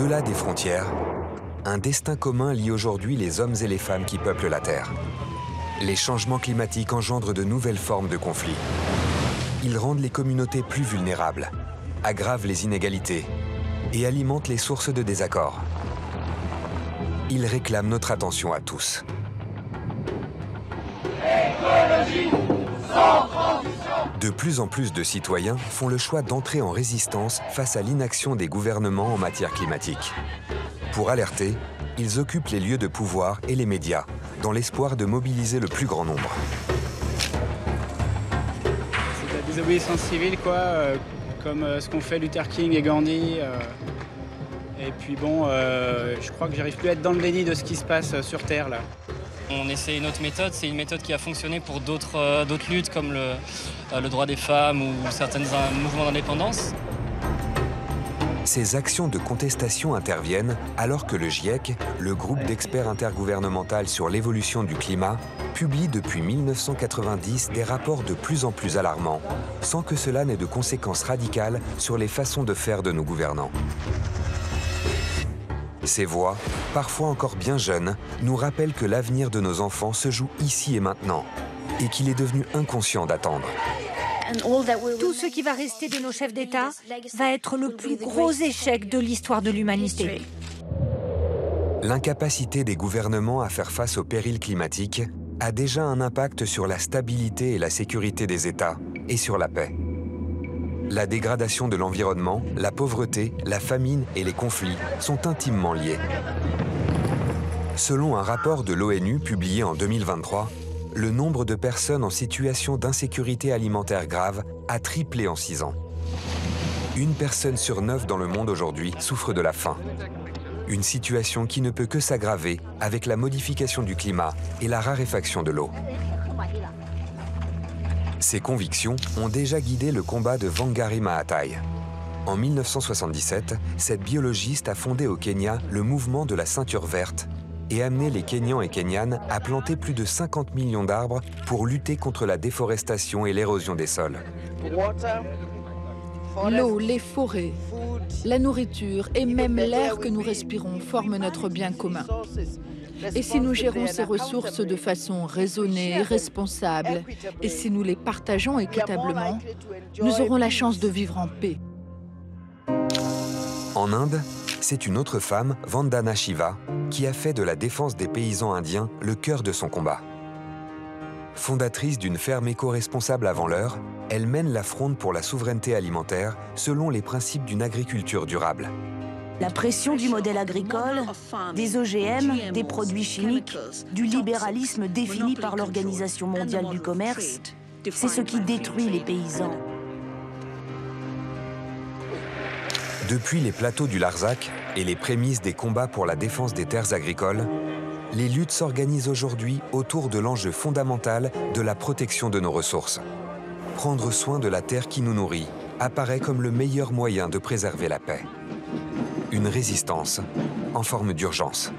Au-delà des frontières, un destin commun lie aujourd'hui les hommes et les femmes qui peuplent la Terre. Les changements climatiques engendrent de nouvelles formes de conflits. Ils rendent les communautés plus vulnérables, aggravent les inégalités et alimentent les sources de désaccords. Ils réclament notre attention à tous. Écologie sans transition. De plus en plus de citoyens font le choix d'entrer en résistance face à l'inaction des gouvernements en matière climatique. Pour alerter, ils occupent les lieux de pouvoir et les médias, dans l'espoir de mobiliser le plus grand nombre. C'est de la désobéissance civile, comme ce qu'ont fait Luther King et Gandhi. Et puis bon, je crois que j'arrive plus à être dans le déni de ce qui se passe sur Terre, là. On essaie une autre méthode, c'est une méthode qui a fonctionné pour d'autres luttes comme le droit des femmes ou certains mouvements d'indépendance. Ces actions de contestation interviennent alors que le GIEC, le groupe d'experts intergouvernemental sur l'évolution du climat, publie depuis 1990 des rapports de plus en plus alarmants, sans que cela n'ait de conséquences radicales sur les façons de faire de nos gouvernants. Ces voix, parfois encore bien jeunes, nous rappellent que l'avenir de nos enfants se joue ici et maintenant, et qu'il est devenu inconscient d'attendre. Tout ce qui va rester de nos chefs d'État va être le plus gros échec de l'histoire de l'humanité. L'incapacité des gouvernements à faire face aux périls climatiques a déjà un impact sur la stabilité et la sécurité des États et sur la paix. La dégradation de l'environnement, la pauvreté, la famine et les conflits sont intimement liés. Selon un rapport de l'ONU publié en 2023, le nombre de personnes en situation d'insécurité alimentaire grave a triplé en 6 ans. Une personne sur 9 dans le monde aujourd'hui souffre de la faim. Une situation qui ne peut que s'aggraver avec la modification du climat et la raréfaction de l'eau. Ces convictions ont déjà guidé le combat de Wangari Maathai. En 1977, cette biologiste a fondé au Kenya le mouvement de la ceinture verte et amené les Kenyans et Kenyanes à planter plus de 50 millions d'arbres pour lutter contre la déforestation et l'érosion des sols. L'eau, les forêts, la nourriture et même l'air que nous respirons forment notre bien commun. Et si nous gérons ces ressources de façon raisonnée et responsable, et si nous les partageons équitablement, nous aurons la chance de vivre en paix. En Inde, c'est une autre femme, Vandana Shiva, qui a fait de la défense des paysans indiens le cœur de son combat. Fondatrice d'une ferme éco-responsable avant l'heure, elle mène la fronde pour la souveraineté alimentaire selon les principes d'une agriculture durable. La pression du modèle agricole, des OGM, des produits chimiques, du libéralisme défini par l'Organisation mondiale du commerce, c'est ce qui détruit les paysans. Depuis les plateaux du Larzac et les prémices des combats pour la défense des terres agricoles, les luttes s'organisent aujourd'hui autour de l'enjeu fondamental de la protection de nos ressources. Prendre soin de la terre qui nous nourrit apparaît comme le meilleur moyen de préserver la paix. Une résistance en forme d'urgence.